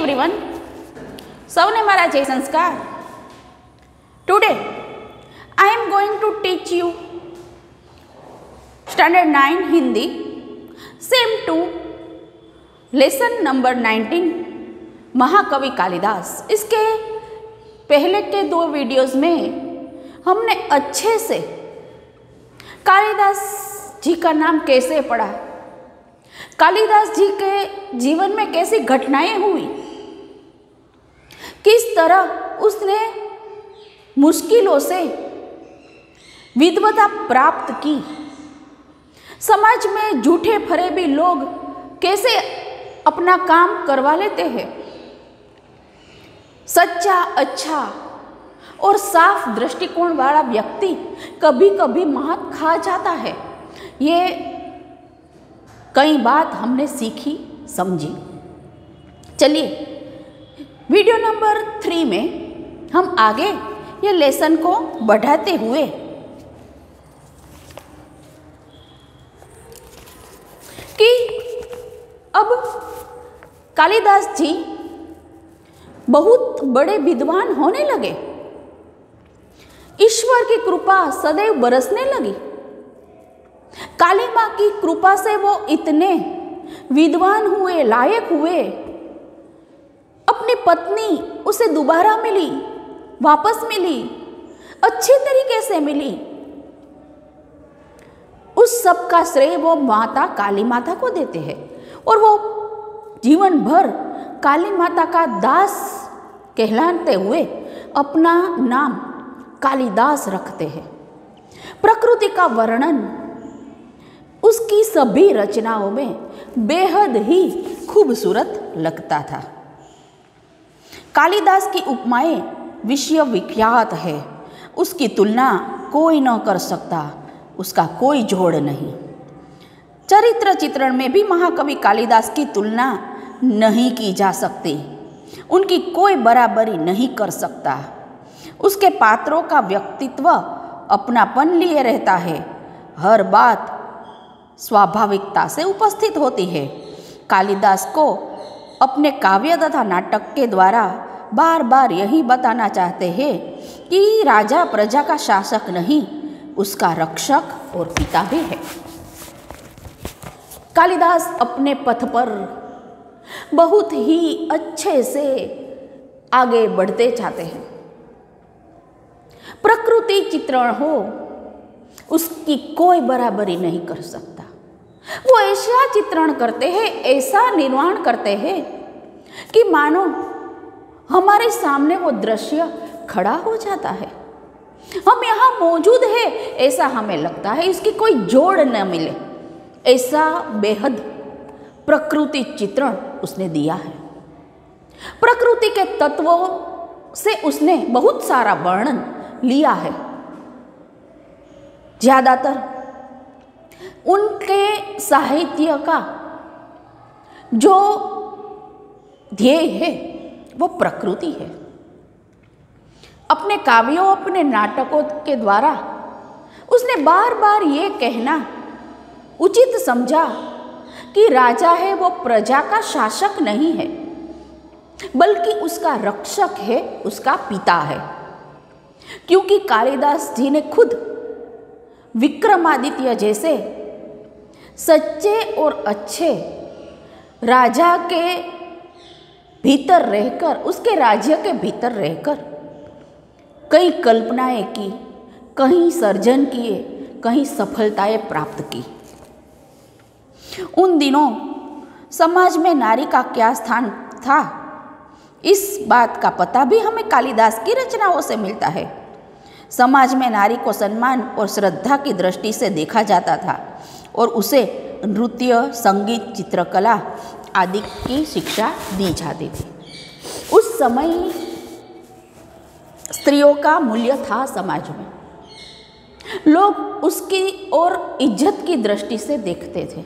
Everyone, સૌને મારા જય સંસ્કાર. Today I am going to teach you standard 9 Hindi same 2 lesson number 19 महाकवि कालिदास. इसके पहले के 2 वीडियोस में हमने अच्छे से कालिदास जी का नाम कैसे पढ़ा, कालिदास जी के जीवन में कैसी घटनाएं हुई, किस तरह उसने मुश्किलों से विद्वता प्राप्त की, समाज में झूठे फरेबी लोग कैसे अपना काम करवा लेते हैं, सच्चा अच्छा और साफ दृष्टिकोण वाला व्यक्ति कभी कभी मात खा जाता है. ये कई बात हमने सीखी समझी. चलिए वीडियो नंबर 3 में हम आगे ये लेसन को बढ़ाते हुए कि अब कालिदास जी बहुत बड़े विद्वान होने लगे. ईश्वर की कृपा सदैव बरसने लगी. काली माँ की कृपा से वो इतने विद्वान हुए, लायक हुए. अपनी पत्नी उसे दोबारा मिली, वापस मिली, अच्छे तरीके से मिली. उस सब का श्रेय वो माता काली माता को देते हैं और वो जीवन भर काली माता का दास कहलाते हुए अपना नाम कालिदास रखते हैं. प्रकृति का वर्णन उसकी सभी रचनाओं में बेहद ही खूबसूरत लगता था. कालिदास की उपमाएं विश्व विख्यात है. उसकी तुलना कोई न कर सकता, उसका कोई जोड़ नहीं. चरित्र चित्रण में भी महाकवि कालिदास की तुलना नहीं की जा सकती. उनकी कोई बराबरी नहीं कर सकता. उसके पात्रों का व्यक्तित्व अपनापन लिए रहता है. हर बात स्वाभाविकता से उपस्थित होती है. कालिदास को अपने काव्य तथा नाटक के द्वारा बार बार यही बताना चाहते हैं कि राजा प्रजा का शासक नहीं, उसका रक्षक और पिता भी है. कालिदास अपने पथ पर बहुत ही अच्छे से आगे बढ़ते जाते हैं. प्रकृति चित्रण हो उसकी कोई बराबरी नहीं कर सकता. वो ऐसा चित्रण करते हैं, ऐसा निर्माण करते हैं कि मानो हमारे सामने वो दृश्य खड़ा हो जाता है. हम यहाँ मौजूद है ऐसा हमें लगता है, इसकी कोई जोड़ न मिले. ऐसा बेहद प्रकृति चित्रण उसने दिया है. प्रकृति के तत्वों से उसने बहुत सारा वर्णन लिया है. ज्यादातर उनके साहित्य का जो ध्येय है वो प्रकृति है. अपने काव्यों, अपने नाटकों के द्वारा उसने बार बार ये कहना उचित समझा कि राजा है वो प्रजा का शासक नहीं है, बल्कि उसका रक्षक है, उसका पिता है. क्योंकि कालिदास जी ने खुद विक्रमादित्य जैसे सच्चे और अच्छे राजा के भीतर रहकर, उसके राज्य के भीतर रहकर कई कल्पनाएं की, कहीं सर्जन किए, कहीं सफलताएं प्राप्त की. उन दिनों समाज में नारी का क्या स्थान था, इस बात का पता भी हमें कालिदास की रचनाओं से मिलता है. समाज में नारी को सम्मान और श्रद्धा की दृष्टि से देखा जाता था और उसे नृत्य, संगीत, चित्रकला आदि की शिक्षा दी जाती थी. उस समय स्त्रियों का मूल्य था समाज में. लोग उसकी और इज्जत की दृष्टि से देखते थे.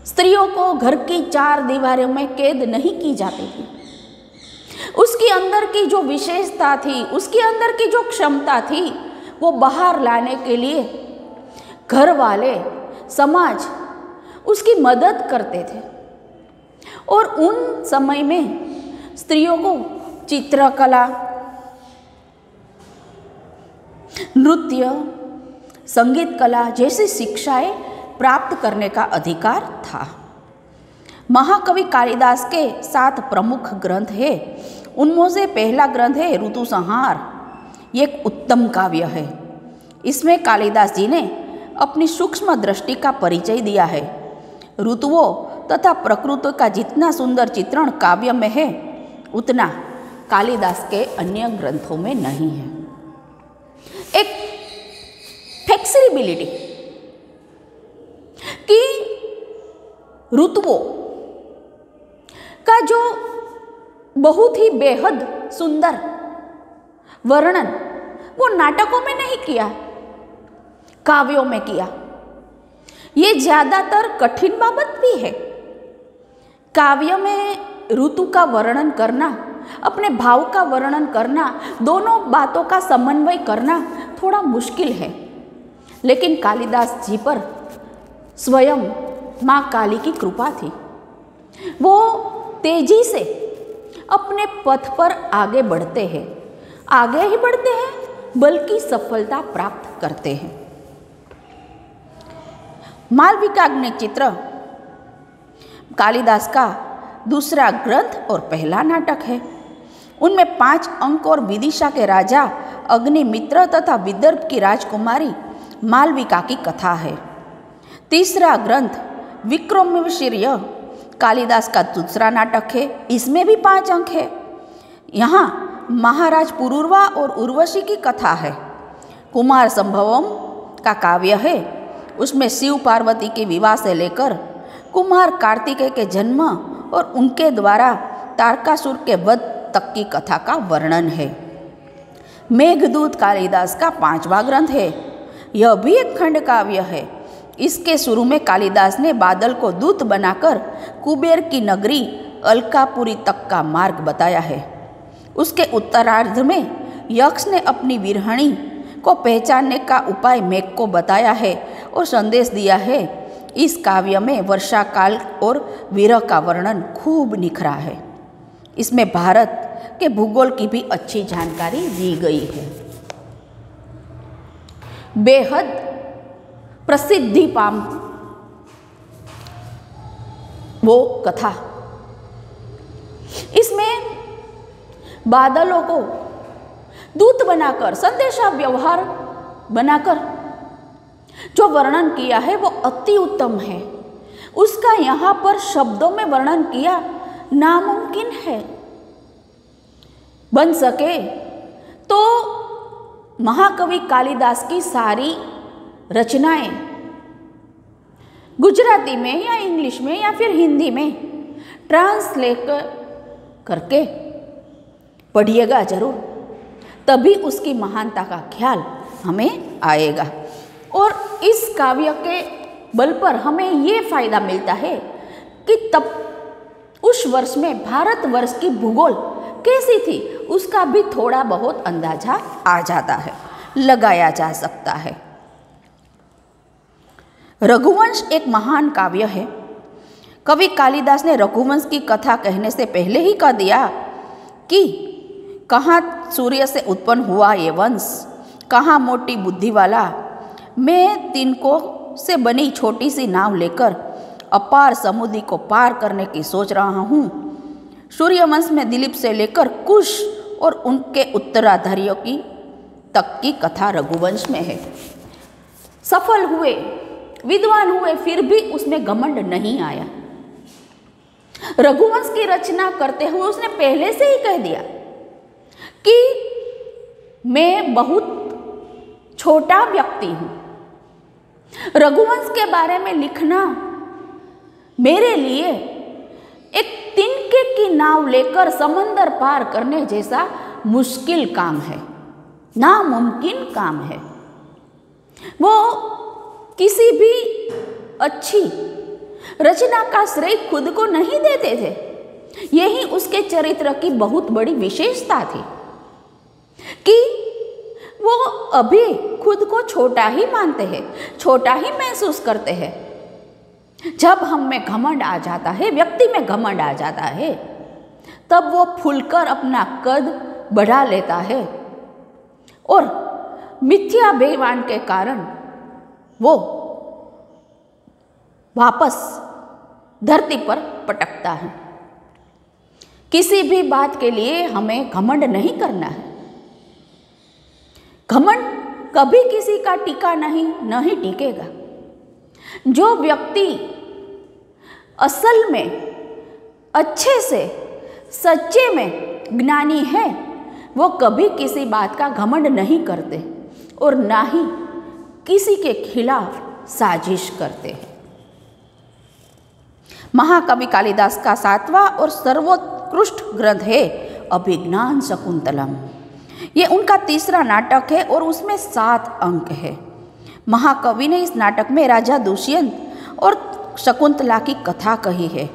स्त्रियों को घर की 4 दीवारों में कैद नहीं की जाती थी. उसके अंदर की जो विशेषता थी, उसके अंदर की जो क्षमता थी, वो बाहर लाने के लिए घर वाले, समाज उसकी मदद करते थे और उन समय में स्त्रियों को चित्रकला, नृत्य, संगीत कला जैसी शिक्षाएं प्राप्त करने का अधिकार था। महाकवि कालिदास के 7 प्रमुख ग्रंथ हैं। उनमें से पहला ग्रंथ है ऋतुसंहार। ये एक उत्तम काव्य है। इसमें कालिदास जी ने अपनी सूक्ष्म दृष्टि का परिचय दिया है। ऋतुओं तथा प्रकृति का जितना सुंदर चित्रण काव्य में है, उतना कालिदास के अन्य ग्रंथों में नहीं है। एक फ्लेक्सिबिलिटी कि ऋतुओं का जो बहुत ही बेहद सुंदर वर्णन वो नाटकों में नहीं किया, काव्यों में किया। ये ज्यादातर कठिन बाबत भी है। काव्य में ऋतु का वर्णन करना, अपने भाव का वर्णन करना, दोनों बातों का समन्वय करना थोड़ा मुश्किल है। लेकिन कालिदास जी पर स्वयं माँ काली की कृपा थी। वो तेजी से अपने पथ पर आगे बढ़ते हैं, आगे ही बढ़ते हैं बल्कि सफलता प्राप्त करते हैं। मालविकाग्नि चित्र कालिदास का दूसरा ग्रंथ और पहला नाटक है। उनमें 5 अंक और विदिशा के राजा अग्निमित्र तथा विदर्भ की राजकुमारी मालविका की कथा है। तीसरा ग्रंथ विक्रमशिर्य कालिदास का दूसरा नाटक है। इसमें भी 5 अंक है। यहाँ महाराज पुरूरवा और उर्वशी की कथा है। कुमार संभवम का काव्य है। उसमें शिव पार्वती के विवाह से लेकर कुमार कार्तिकेय के जन्म और उनके द्वारा तारकासुर के वध तक की कथा का वर्णन है। मेघदूत कालिदास का 5वां ग्रंथ है। यह भी एक खंड काव्य है। इसके शुरू में कालिदास ने बादल को दूत बनाकर कुबेर की नगरी अलकापुरी तक का मार्ग बताया है। उसके उत्तरार्ध में यक्ष ने अपनी विरहणी को पहचानने का उपाय मेघ को बताया है और संदेश दिया है। इस काव्य में वर्षा काल और विरह का वर्णन खूब निखरा है। इसमें भारत के भूगोल की भी अच्छी जानकारी दी गई है। बेहद प्रसिद्धि पाम वो कथा, इसमें बादलों को दूत बनाकर, संदेशा व्यवहार बनाकर जो वर्णन किया है वो अति उत्तम है। उसका यहाँ पर शब्दों में वर्णन किया नामुमकिन है। बन सके तो महाकवि कालिदास की सारी रचनाएं गुजराती में या इंग्लिश में या फिर हिंदी में ट्रांसलेट करके पढ़िएगा जरूर, तभी उसकी महानता का ख्याल हमें आएगा। और इस काव्य के बल पर हमें ये फायदा मिलता है कि तब उस वर्ष में भारतवर्ष की भूगोल कैसी थी उसका भी थोड़ा बहुत अंदाजा आ जाता है, लगाया जा सकता है। रघुवंश एक महान काव्य है। कवि कालिदास ने रघुवंश की कथा कहने से पहले ही कह दिया कि कहाँ सूर्य से उत्पन्न हुआ ये वंश, कहाँ मोटी बुद्धि वाला, मैं तिनको से बनी छोटी सी नाव लेकर अपार समुद्र को पार करने की सोच रहा हूँ। सूर्यवंश में दिलीप से लेकर कुश और उनके उत्तराधारियों की तक की कथा रघुवंश में है। सफल हुए, विद्वान हुए, फिर भी उसमें घमंड नहीं आया। रघुवंश की रचना करते हुए उसने पहले से ही कह दिया कि मैं बहुत छोटा व्यक्ति हूं। रघुवंश के बारे में लिखना मेरे लिए एक तिनके की नाव लेकर समंदर पार करने जैसा मुश्किल काम है, नामुमकिन काम है। वो किसी भी अच्छी रचना का श्रेय खुद को नहीं देते थे। यही उसके चरित्र की बहुत बड़ी विशेषता थी कि वो अभी खुद को छोटा ही मानते हैं, छोटा ही महसूस करते हैं। जब हम में घमंड आ जाता है, व्यक्ति में घमंड आ जाता है, तब वो फूलकर अपना कद बढ़ा लेता है और मिथ्याभिमान के कारण वो वापस धरती पर पटकता है। किसी भी बात के लिए हमें घमंड नहीं करना है। घमंड कभी किसी का टिका नहीं टिकेगा। जो व्यक्ति असल में अच्छे से सच्चे में ज्ञानी है, वो कभी किसी बात का घमंड नहीं करते और ना ही किसी के खिलाफ साजिश करते हैं। महाकवि कालिदास का 7वां और सर्वोत्कृष्ट ग्रंथ है अभिज्ञान शकुंतलम। ये उनका 3रा नाटक है और उसमें 7 अंक है। महाकवि ने इस नाटक में राजा दुष्यंत और शकुंतला की कथा कही है।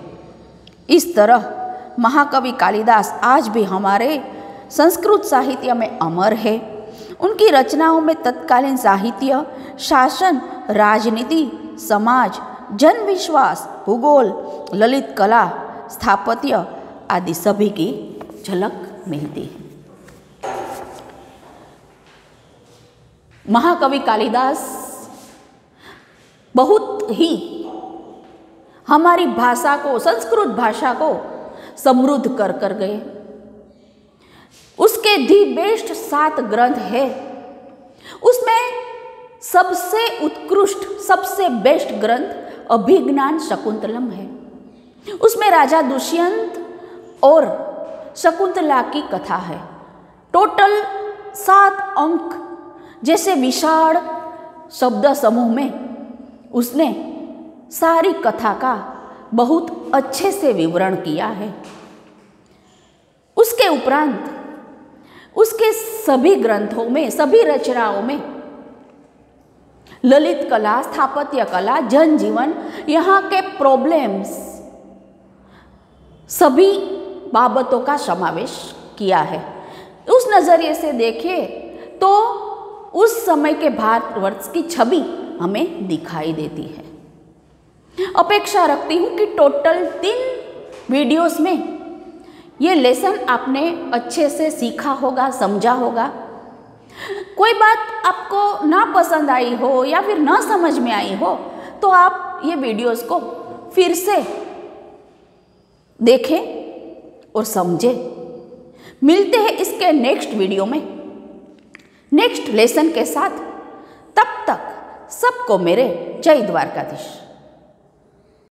इस तरह महाकवि कालिदास आज भी हमारे संस्कृत साहित्य में अमर है। उनकी रचनाओं में तत्कालीन साहित्य, शासन, राजनीति, समाज, जन विश्वास, भूगोल, ललित कला, स्थापत्य आदि सभी की झलक मिलती है। महाकवि कालिदास बहुत ही हमारी भाषा को, संस्कृत भाषा को समृद्ध कर गए। उसके दी बेस्ट 7 ग्रंथ है। उसमें सबसे उत्कृष्ट, सबसे बेस्ट ग्रंथ अभिज्ञान शकुंतलम है। उसमें राजा दुष्यंत और शकुंतला की कथा है। टोटल 7 अंक जैसे विशाल शब्द समूह में उसने सारी कथा का बहुत अच्छे से विवरण किया है। उसके उपरांत उसके सभी ग्रंथों में, सभी रचनाओं में ललित कला, स्थापत्य कला, जनजीवन, यहाँ के प्रॉब्लम्स, सभी बाबतों का समावेश किया है। उस नज़रिए से देखें तो उस समय के भारतवर्ष की छवि हमें दिखाई देती है। अपेक्षा रखती हूँ कि टोटल 3 वीडियोस में ये लेसन आपने अच्छे से सीखा होगा, समझा होगा। कोई बात आपको ना पसंद आई हो या फिर ना समझ में आई हो तो आप ये वीडियोस को फिर से देखें और समझें। मिलते हैं इसके नेक्स्ट वीडियो में, नेक्स्ट लेसन के साथ। तब तक सबको मेरे जय द्वारकाधीश।